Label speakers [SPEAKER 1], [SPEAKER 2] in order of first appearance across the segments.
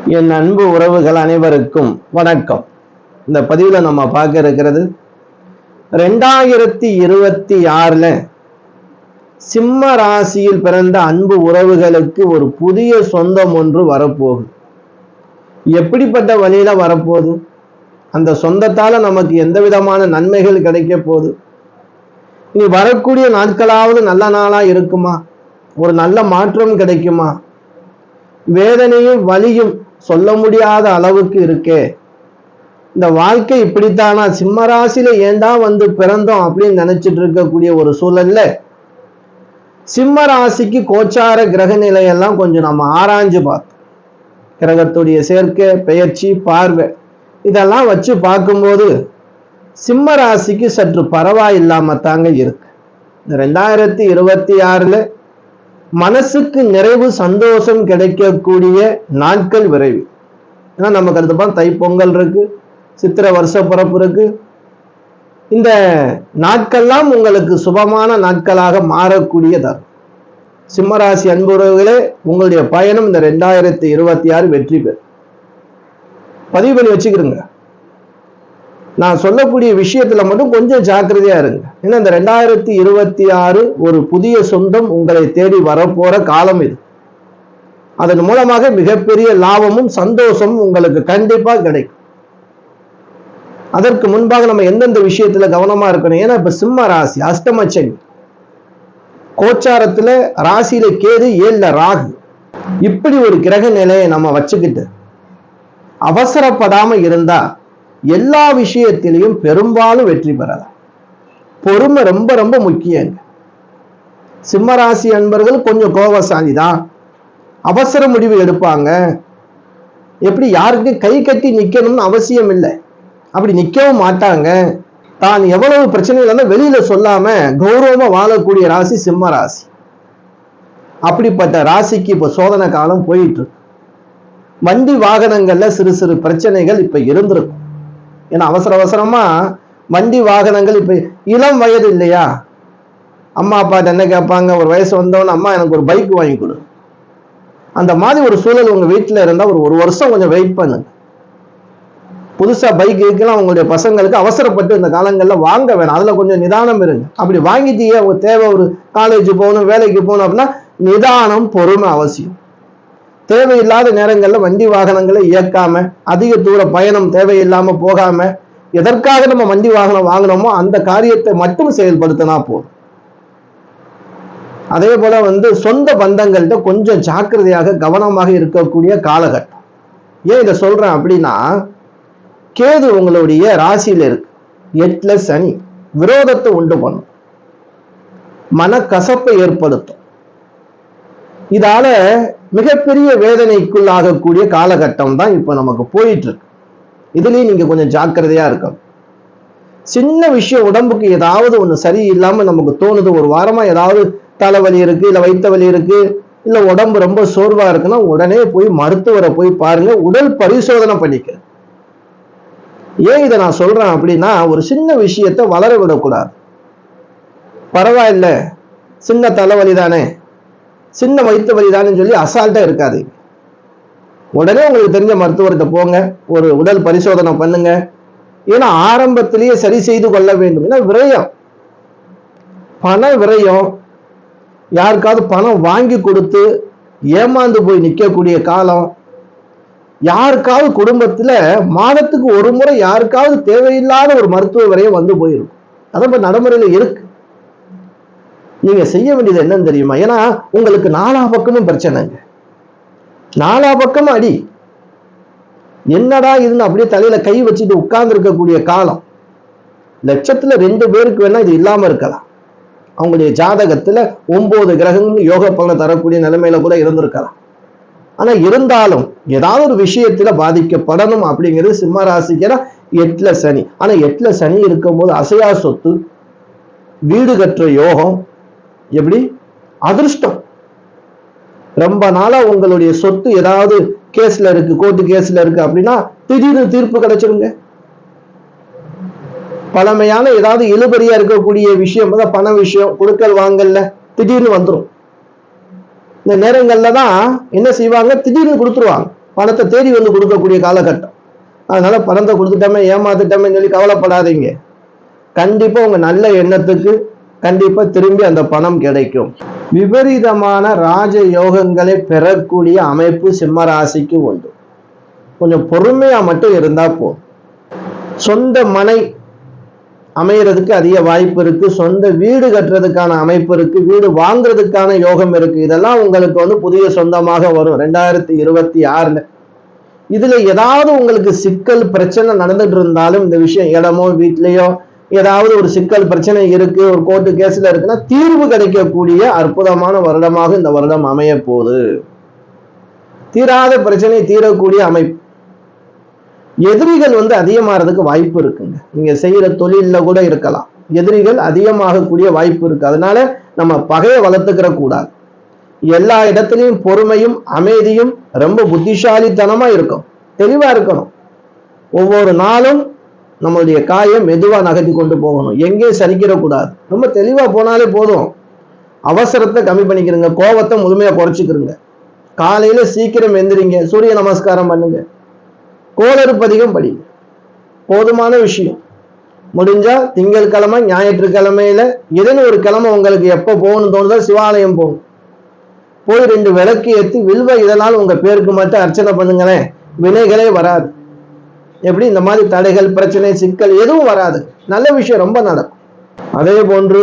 [SPEAKER 1] என் அன்பு உறவுகள் அனைவருக்கும் வணக்கம். இந்த பதிவுல நம்ம பார்க்க இருக்கிறது 2026ல சிம்ம ராசியில் பிறந்த அன்பு உறவுகளுக்கு ஒரு புதிய சொந்தம் ஒன்று வரப்போகுது. எப்படிப்பட்ட வழியில வரப்போகுது, அந்த சொந்தத்தால நமக்கு எந்த விதமான நன்மைகள் கிடைக்க போகுது, இனி வரக்கூடிய நாட்களாவது நல்ல நாளா இருக்குமா, ஒரு நல்ல மாற்றம் கிடைக்குமா, வேதனையும் வலியும் சொல்ல முடியாத அளவுக்கு இருக்கே, இந்த வாழ்க்கை இப்படித்தானா, சிம்ம ராசியில ஏண்டா வந்து பிறந்தோம் அப்படின்னு நினைச்சிட்டு இருக்கக்கூடிய ஒரு சூழல்ல சிம்ம ராசிக்கு கோச்சார கிரக நிலையெல்லாம் கொஞ்சம் நம்ம ஆராய்ஞ்சு பார்த்தோம். கிரகத்துடைய சேர்க்கை, பெயர்ச்சி, பார்வை இதெல்லாம் வச்சு பார்க்கும்போது சிம்ம ராசிக்கு சற்று பரவாயில்லாம தாங்க இருக்கு. இந்த 2026ல மனசுக்கு நிறைவு சந்தோஷம் கிடைக்கக்கூடிய நாட்கள் விரைவு. ஏன்னா நமக்கு அடுத்தப்பா தைப்பொங்கல் இருக்கு, சித்திரை வருஷ பிறப்பு இருக்கு. இந்த நாட்கள்லாம் உங்களுக்கு சுபமான நாட்களாக மாறக்கூடியதாகும். சிம்மராசி அன்புறவுகளே, உங்களுடைய பயணம் இந்த 2026 வெற்றி பெறும். பதிவு பண்ணி வச்சுக்கிறீங்க. நான் சொல்லக்கூடிய விஷயத்துல மட்டும் கொஞ்சம் ஜாக்கிரதையா இருங்க. ஏன்னா இந்த 2026 ஒரு புதிய சொந்தம் உங்களை தேடி வரப்போற காலம் இது. அதன் மூலமாக மிகப்பெரிய லாபமும் சந்தோஷமும் உங்களுக்கு கண்டிப்பா கிடைக்கும். அதற்கு முன்பாக நம்ம எந்தெந்த விஷயத்துல கவனமா இருக்கணும். ஏன்னா இப்ப சிம்ம ராசி அஷ்டமச்சனி, கோச்சாரத்துல ராசியில கேது, 7ல ராகு, இப்படி ஒரு கிரக நிலையை நம்ம வச்சுக்கிட்டு அவசரப்படாம இருந்தா எல்லா விஷயத்திலையும் பெரும்பாலும் வெற்றி பெறலாம். பொறுமை ரொம்ப ரொம்ப முக்கியங்க. சிம்மராசி அன்பர்கள் கொஞ்சம் கோபசாலி தான், அவசர முடிவு எடுப்பாங்க. எப்படி யாருக்கும் கை கட்டி நிக்கணும்னு அவசியம் இல்லை, அப்படி நிக்கவும் மாட்டாங்க. தான் எவ்வளவு பிரச்சனைகள் இருந்தாலும் வெளியில சொல்லாம கௌரவமா வாழக்கூடிய ராசி சிம்ம ராசி. அப்படிப்பட்ட ராசிக்கு இப்ப சோதனை காலம் போயிட்டு இருக்கு. வண்டி வாகனங்கள்ல சிறு சிறு பிரச்சனைகள் இப்ப இருந்திருக்கும். ஏன்னா அவசர அவசரமா வண்டி வாகனங்கள் இப்ப இளம் வயது இல்லையா, அம்மா அப்பா என்ன கேட்பாங்க, ஒரு வயசு வந்தவன அம்மா எனக்கு ஒரு பைக் வாங்கி கொடு. அந்த மாதிரி ஒரு சூழல் உங்க வீட்டுல இருந்தா ஒரு வருஷம் கொஞ்சம் வெயிட் பண்ணுங்க. புதுசா பைக் இருக்கலாம் உங்களுடைய பசங்களுக்கு, அவசரப்பட்டு இந்த காலங்கள்ல வாங்க வேணாம், அதுல கொஞ்சம் நிதானம் இருங்க. அப்படி வாங்கிட்டீங்க, உங்க தேவை ஒரு காலேஜ் போகணும், வேலைக்கு போகணும் அப்படின்னா நிதானம் பொறுமை அவசியம். தேவையில்லாத நேரங்கள்ல வண்டி வாகனங்களை இயக்காம, அதிக தூர பயணம் தேவையில்லாம போகாம, எதற்காக நம்ம வண்டி வாகனம் வாங்கினோமோ அந்த காரியத்தை மட்டும் செயல்படுத்தினா போதும். அதே போல சொந்த பந்தங்கள்கிட்ட கொஞ்சம் ஜாக்கிரதையாக கவனமாக இருக்கக்கூடிய காலகட்டம். ஏன் இதை சொல்றேன் அப்படின்னா, கேது உங்களுடைய ராசியில இருக்கு, 8ல சனி, விரோதத்தை உண்டு பண்ணும், மனக்கசப்பை ஏற்படுத்தும். இதால மிகப்பெரிய வேதனைக்குள்ளாகக்கூடிய காலகட்டம் தான் இப்ப நமக்கு போயிட்டு இருக்கு. இதுலயும் நீங்க கொஞ்சம் ஜாக்கிரதையா இருக்கணும். சின்ன விஷயம், உடம்புக்கு ஏதாவது ஒண்ணு சரியில்லாம நமக்கு தோணுது, ஒரு வாரமா ஏதாவது தலைவலி இருக்கு, இல்ல வயிற்று வலி இருக்கு, இல்ல உடம்பு ரொம்ப சோர்வா இருக்குன்னா உடனே போய் மருத்துவரை போய் பாருங்க, உடல் பரிசோதனை பண்ணிக்க. ஏன் இதை நான் சொல்றேன் அப்படின்னா, ஒரு சின்ன விஷயத்தை வளர விடக்கூடாது. பரவாயில்ல, சின்ன தலைவலி தானே, சின்ன வயிற்று வலி தானே சொல்லி அசால்ட்டா இருக்காது. உடனே உங்களுக்கு தெரிஞ்ச மருத்துவர்கிட்ட போங்க, ஒரு உடல் பரிசோதனை பண்ணுங்க. ஏன்னா ஆரம்பத்திலேயே சரி செய்து கொள்ள வேண்டும். ஏன்னா விரயம், பண விரயம், யாருக்காவது பணம் வாங்கி கொடுத்து ஏமாந்து போய் நிற்கக்கூடிய காலம், யாருக்காவது குடும்பத்துல மாதத்துக்கு ஒரு முறை யாருக்காவது தேவையில்லாத ஒரு மருத்துவ விரயம் வந்து போயிருக்கும். அதான் நடைமுறையில இருக்கு. நீங்க செய்ய வேண்டியது என்னன்னு தெரியுமா? ஏன்னா உங்களுக்கு நாலா பக்கமும் பிரச்சனைங்க, நாலா பக்கமும் அடி. என்னடா இதுன்னு அப்படியே தலையில கை வச்சுட்டு உட்கார்ந்து இருக்கக்கூடிய காலம். லட்சத்துல 2 பேருக்கு வேணா இது இல்லாம இருக்கலாம். அவங்களுடைய ஜாதகத்துல 9 கிரகங்கள் யோக பலனை தரக்கூடிய நிலைமையில கூட இருந்திருக்கலாம். ஆனா இருந்தாலும் ஏதாவது ஒரு விஷயத்துல பாதிக்கப்படணும் அப்படிங்கிறது சிம்ம ராசிக்கு. 8ல சனி. ஆனா 8ல சனி இருக்கும்போது அசையா சொத்து, வீடு கற்ற யோகம், எப்படி அதிர்ஷ்டம். ரொம்ப நாளா உங்களுடைய சொத்து ஏதாவது கேஸ்ல இருக்கு, கோர்ட்டு கேஸ்ல இருக்கு அப்படின்னா திடீர்னு தீர்ப்பு கிடைச்சிருங்க. பழமையான ஏதாவது இழுபறியா இருக்கக்கூடிய விஷயம், பண விஷயம், கொடுக்கல் வாங்கல்ல திடீர்னு வந்துடும். இந்த நேரங்கள்ல தான் என்ன செய்வாங்க, திடீர்னு கொடுத்துருவாங்க. பணத்தை தேடி வந்து கொடுக்கக்கூடிய காலகட்டம். அதனால பணத்தை கொடுத்துட்டோமே ஏமாத்துட்டோமே சொல்லி கவலைப்படாதீங்க. கண்டிப்பா உங்க நல்ல எண்ணத்துக்கு கண்டிப்பா திரும்பி அந்த பணம் கிடைக்கும். விபரீதமான ராஜ யோகங்களை பெறக்கூடிய அமைப்பு சிம்ம ராசிக்கு உண்டு. கொஞ்சம் பொறுமையா மட்டும் இருந்தா போதும். சொந்த மனை அமையறதுக்கு அதிக வாய்ப்பு இருக்கு. சொந்த வீடு கட்டுறதுக்கான அமைப்பு இருக்கு. வீடு வாங்குறதுக்கான யோகம் இருக்கு. இதெல்லாம் உங்களுக்கு புதிய சொந்தமாக வரும் 2026. இதுல ஏதாவது உங்களுக்கு சிக்கல் பிரச்சனை நடந்துட்டு இருந்தாலும் இந்த விஷயம் இடமோ வீட்லயோ ஏதாவது ஒரு சிக்கல் பிரச்சனை இருக்கு, ஒரு கோர்ட்டு கேஸ்ல இருக்குன்னா தீர்வு கிடைக்கக்கூடிய அற்புதமான வருடமாக இந்த வருடம் அமைய போகுது. தீராத பிரச்சனை தீரக்கூடிய அமைப்பு. எதிரிகள் அதிகமாறதுக்கு வாய்ப்பு இருக்குங்க. நீங்க செய்யற தொழில கூட இருக்கலாம். எதிரிகள் அதிகமாகக்கூடிய வாய்ப்பு இருக்கு. அதனால நம்ம பகையை வளர்த்துக்கிற கூடாது. எல்லா இடத்துலையும் பொறுமையும் அமைதியும் ரொம்ப புத்திசாலித்தனமா இருக்கும். தெளிவா இருக்கணும். ஒவ்வொரு நாளும் நம்மளுடைய காயை மெதுவா நகர்த்தி கொண்டு போகணும். எங்கேயும் சரிக்கிற கூடாது. ரொம்ப தெளிவா போனாலே போதும். அவசரத்தை கம்மி பண்ணிக்கிறங்க. கோபத்தை முழுமையா குறைச்சிக்கிறங்க. காலையில சீக்கிரம் எந்திரிங்க. சூரிய நமஸ்காரம் பண்ணுங்க. கோளறு பதிகம் படிங்க. போதுமான விஷயம். முடிஞ்சா திங்கட்கிழமை ஞாயிற்றுக்கிழமையில ஏதேனும் ஒரு கிழமை உங்களுக்கு எப்ப போகணும்னு தோணுதோ சிவாலயம் போகும். போய் 2 விளக்கு ஏற்றி வில்வ இதனால் உங்க பேருக்கு மட்டும் அர்ச்சனை பண்ணுங்களேன். வினைகளே வராது. எப்படி இந்த மாதிரி தடைகள் பிரச்சனை சிக்கல் எதுவும் வராது. நல்ல விஷயம் ரொம்ப நடக்கும். அதே போன்று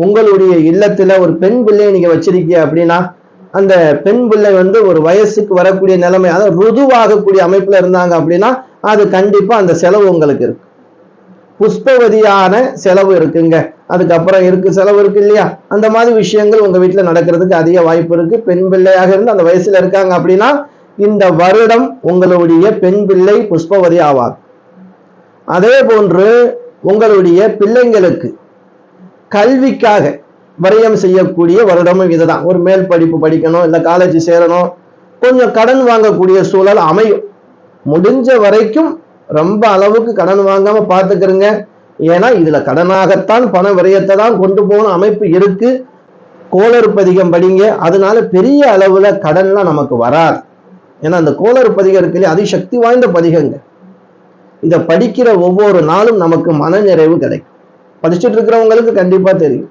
[SPEAKER 1] உங்களுடைய இல்லத்துல ஒரு பெண் பிள்ளையை நீங்க வச்சிருக்கீங்க அப்படின்னா அந்த பெண் பிள்ளை ஒரு வயசுக்கு வரக்கூடிய நிலைமை, அதாவது ருதுவாகக்கூடிய அமைப்புல இருந்தாங்க அப்படின்னா அது கண்டிப்பா அந்த செலவு உங்களுக்கு இருக்கு. புஷ்பவதியான செலவு இருக்குங்க. அதுக்கப்புறம் செலவு இருக்கு இல்லையா? அந்த மாதிரி விஷயங்கள் உங்க வீட்டுல நடக்கிறதுக்கு அதிக வாய்ப்பு இருக்கு. பெண் பிள்ளையாக இருந்து அந்த வயசுல இருக்காங்க அப்படின்னா இந்த வருடம் உங்களுடைய பெண் பிள்ளை புஷ்பவதி ஆவார். அதே போன்று உங்களுடைய பிள்ளைங்களுக்கு கல்விக்காக விரயம் செய்யக்கூடிய வருடமும் இதுதான். ஒரு மேல் படிப்பு படிக்கணும், இல்ல காலேஜ் சேரணும், கொஞ்சம் கடன் வாங்கக்கூடிய சூழல் அமையும். முடிஞ்ச வரைக்கும் ரொம்ப அளவுக்கு கடன் வாங்காம பார்த்துக்கிறங்க. ஏன்னா இதுல கடனாகத்தான் பண விரயத்தை தான் கொண்டு போகணும் அமைப்பு இருக்கு. கோளறு பதிகம் படிங்க. அதனால பெரிய அளவுல கடன்லாம் நமக்கு வராது. ஏன்னா அந்த கோளறு பதிகம் இருக்கு இல்லையா, அதிசக்தி வாய்ந்த பதிகங்க. இதை படிக்கிற ஒவ்வொரு நாளும் நமக்கு மன நிறைவு கிடைக்கும். படிச்சுட்டு இருக்கிறவங்களுக்கு கண்டிப்பா தெரியும்.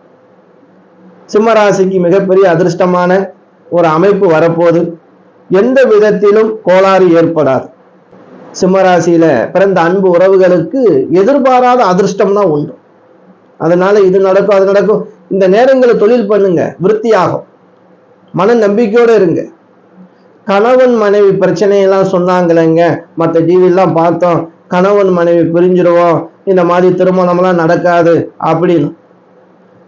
[SPEAKER 1] சிம்மராசிக்கு மிகப்பெரிய அதிர்ஷ்டமான ஒரு அமைப்பு வரப்போது. எந்த விதத்திலும் கோளாறு ஏற்படாது. சிம்மராசியில பிறந்த அன்பு உறவுகளுக்கு எதிர்பாராத அதிர்ஷ்டம் தான் உண்டு. அதனால இது நடக்கும் அது நடக்கும். இந்த நேரங்களில் தொழில் பண்ணுங்க, விருத்தியாகும். மன நம்பிக்கையோட இருங்க. கணவன் மனைவி பிரச்சனையெல்லாம் சொன்னாங்களேங்க, மற்ற டிவிலாம் பார்த்தோம், கணவன் மனைவி பிரிஞ்சிருவோம், இந்த மாதிரி திருமணம்லாம் நடக்காது அப்படின்னு.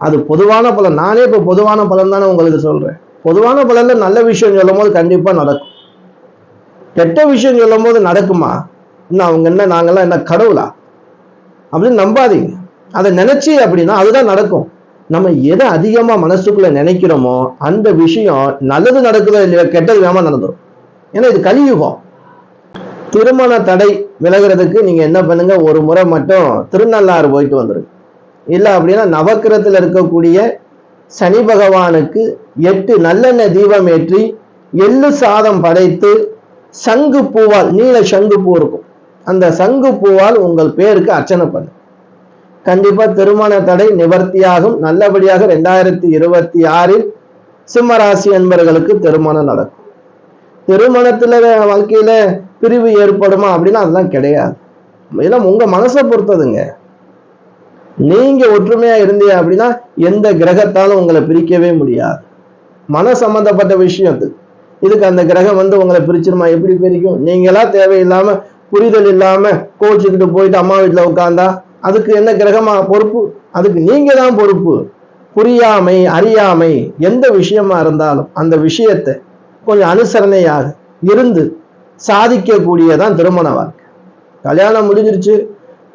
[SPEAKER 1] அது பொதுவான பலன். நானே இப்போ பொதுவான பலன் தானே உங்களுக்கு சொல்றேன். பொதுவான பலன்ல நல்ல விஷயம் சொல்லும் போது கண்டிப்பா நடக்கும். கெட்ட விஷயம் சொல்லும் போது நடக்குமா? இன்னும் அவங்க நாங்கெல்லாம் என்ன கடவுளா அப்படின்னு நம்பாதீங்க. அதை நினைச்சு அப்படின்னா அதுதான் நடக்கும். நம்ம எதை அதிகமா மனசுக்குள்ள நினைக்கிறோமோ அந்த விஷயம் நல்லது நடக்குதோ இல்லையோ கெட்டது வேமா நடந்துடும். ஏன்னா இது கலியுகம். திருமண தடை விலகிறதுக்கு நீங்க என்ன பண்ணுங்க, ஒரு முறை மட்டும் திருநள்ளாறு போயிட்டு வந்துருங்க. இல்லை அப்படின்னா நவக்கிரத்துல இருக்கக்கூடிய சனி பகவானுக்கு 8 நல்லெண்ணெய் தீபம் ஏற்றி எள்ளு சாதம் படைத்து சங்கு பூவால், நீல சங்கு பூ இருக்கும், அந்த சங்கு பூவால் உங்கள் பேருக்கு அர்ச்சனை பண்ணு. கண்டிப்பா திருமண தடை நிவர்த்தியாகும். நல்லபடியாக 2026 சிம்மராசி என்பவர்களுக்கு திருமணம் நடக்கும். திருமணத்துல வாழ்க்கையில பிரிவு ஏற்படுமா அப்படின்னா அதெல்லாம் கிடையாது. இதெல்லாம் உங்க மனசை பொறுத்ததுங்க. நீங்க ஒற்றுமையா இருந்தீங்க அப்படின்னா எந்த கிரகத்தாலும் உங்களை பிரிக்கவே முடியாது. மன சம்பந்தப்பட்ட விஷயத்துக்கு இதுக்கு அந்த கிரகம் உங்களை பிரிச்சிருமா? எப்படி பிரிக்கும்? நீங்களா தேவையில்லாம புரிதல் இல்லாம கோச்சுக்கிட்டு போயிட்டு அம்மா வீட்டுல உட்கார்ந்தா அதுக்கு என்ன கிரகமா பொறுப்பு? அதுக்கு நீங்க தான் பொறுப்பு. புரியாமை அறியாமை எந்த விஷயமா இருந்தாலும் அந்த விஷயத்தை கொஞ்சம் அனுசரணையாக இருந்து சாதிக்கக்கூடியதான் திருமண வாழ்க்கை. கல்யாணம் முடிஞ்சிருச்சு,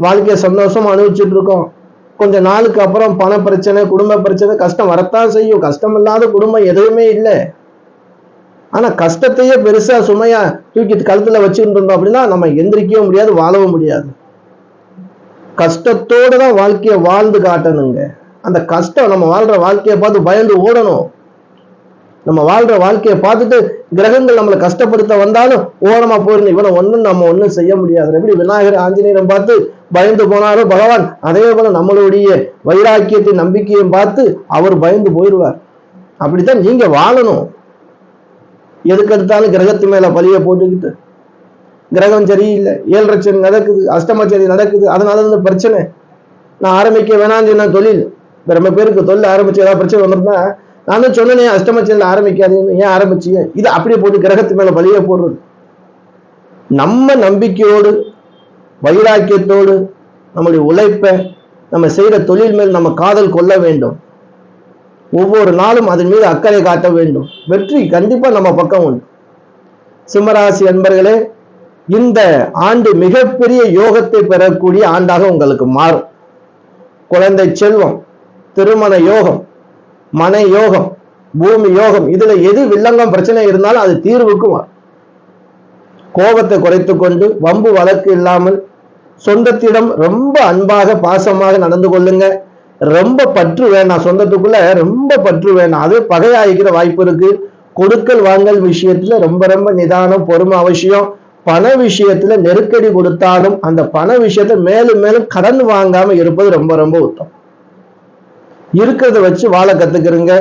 [SPEAKER 1] வாழ்க்கையை சந்தோஷமா அனுபவிச்சுட்டு இருக்கோம். கொஞ்ச நாளுக்கு அப்புறம் பண பிரச்சனை, குடும்ப பிரச்சனை, கஷ்டம் வரத்தான் செய்யும். கஷ்டம் இல்லாத குடும்பம் எதுவுமே இல்லை. ஆனா கஷ்டத்தையே பெருசா சுமையா தூக்கி கழுத்துல வச்சுட்டு இருந்தோம் அப்படின்னா நம்ம எந்திரிக்கவும் முடியாது, வாழவும் முடியாது. கஷ்டத்தோட தான் வாழ்க்கையை வாழ்ந்து காட்டணுங்க. அந்த கஷ்டம் நம்ம வாழ்ற வாழ்க்கையை பார்த்து பயந்து ஓடணும். நம்ம வாழ்ற வாழ்க்கையை பார்த்துட்டு கிரகங்கள் நம்மளை கஷ்டப்படுத்த வந்தாலும் ஓரமா போயிருந்து இவனை நம்ம ஒண்ணும் செய்ய முடியாது. எப்படி விநாயகர் ஆஞ்சநேயரும் பார்த்து பயந்து போனாலும் பகவான் அதே போல நம்மளுடைய வைராக்கியத்தை நம்பிக்கையும் பார்த்து அவர் பயந்து போயிடுவார். அப்படித்தான் நீங்க வாழணும். எதுக்கு எடுத்தாலும் கிரகத்து மேல பழிய போட்டுக்கிட்டு கிரகம் சரியில்லை, 7 சனி நடக்குது, அஷ்டமச்சரி நடக்குது, அதனால இந்த பிரச்சனை, நான் ஆரம்பிக்க வேணான்னு சொன்ன தொழில் ரொம்ப பேருக்கு தொழில் ஆரம்பிச்சு ஏதாவது பிரச்சனை வந்துருந்தா நான் தான் சொன்னேன் அஷ்டமச்சரியில் ஆரம்பிக்காதீங்கன்னு, ஏன் ஆரம்பிச்சிய இது அப்படியே போட்டு கிரகத்து மேல பழிய போடுறது. நம்ம நம்பிக்கையோடு வைராக்கியத்தோடு நம்முடைய உழைப்பை நம்ம செய்யற தொழில் மேல் நம்ம காதல் கொள்ள வேண்டும். ஒவ்வொரு நாளும் அதன் மீது அக்கறை காட்ட வேண்டும். வெற்றி கண்டிப்பா நம்ம பக்கம் உண்டு. சிம்மராசி அன்பர்களே, இந்த ஆண்டு மிகப்பெரிய யோகத்தை பெறக்கூடிய ஆண்டாக உங்களுக்கு மாறும். குழந்தை செல்வம், திருமண யோகம், மன யோகம், பூமி யோகம், இதுல எது வில்லங்கம் பிரச்சனை இருந்தாலும் அது தீர்வுக்கு வரும். கோபத்தை குறைத்து கொண்டு வம்பு வழக்கு இல்லாமல் சொந்தத்திடம் ரொம்ப அன்பாக பாசமாக நடந்து கொள்ளுங்க. ரொம்ப பற்று வேணாம், சொந்தத்துக்குள்ள ரொம்ப பற்று வேணாம், அது பகையாகிக்கிற வாய்ப்பு இருக்கு. கொடுக்கல் வாங்கல் விஷயத்துல ரொம்ப ரொம்ப நிதானம் பொறுமை அவசியம். பண விஷயத்துல நெருக்கடி கொடுத்தாலும் அந்த பண விஷயத்த மேலும் மேலும் கடன் வாங்காம இருப்பது ரொம்ப ரொம்ப உத்தமம். இருக்கிறத வச்சு வாழ கத்துக்கிறீங்க.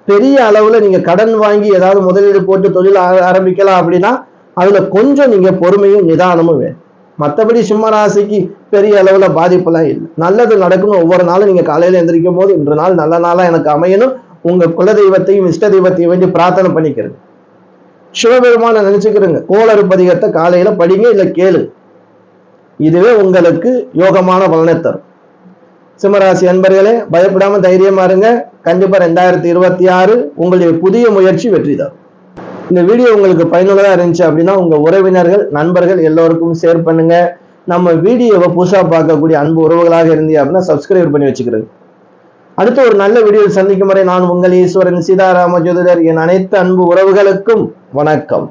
[SPEAKER 1] பெரிய அளவுல நீங்க கடன் வாங்கி ஏதாவது முதலீடு போட்டு தொழில் ஆரம்பிக்கலாம் அப்படின்னா அதுல கொஞ்சம் நீங்க பொறுமையும் நிதானமும் வேணும். மற்றபடி சிம்மராசிக்கு பெரிய அளவுல பாதிப்பெல்லாம் இல்லை. நல்லது நடக்கணும். ஒவ்வொரு நாளும் நீங்க காலையில எந்திரிக்கும் போது இன்று நாள் நல்ல நாளா எனக்கு அமையணும், உங்க குல தெய்வத்தையும் இஷ்ட தெய்வத்தையும் வேண்டி பிரார்த்தனை பண்ணிக்கிறது. சிவபெருமான நினைச்சுக்கிறீங்க. கோளறு பதிகத்தை காலையில படிங்க, இல்ல கேளு. இதுவே உங்களுக்கு யோகமான பலனை தரும். சிம்மராசி அன்பர்களே, பயப்படாம தைரியமா இருங்க. கண்டிப்பா 2026 உங்களுடைய புதிய முயற்சி வெற்றி தரும். இந்த வீடியோ உங்களுக்கு பயனுள்ளதா இருந்துச்சு அப்படின்னா உங்க உறவினர்கள் நண்பர்கள் எல்லோருக்கும் ஷேர் பண்ணுங்க. நம்ம வீடியோவை புதுசா பார்க்கக்கூடிய அன்பு உறவுகளாக இருந்தீங்க அப்படின்னா சப்ஸ்கிரைப் பண்ணி வச்சுக்கிறேன். அடுத்த ஒரு நல்ல வீடியோவில் சந்திக்கும் வரை நான் உங்கள் ஈஸ்வரன் சீதாராம ஜோதிடர். என் அனைத்து அன்பு உறவுகளுக்கும் வணக்கம்.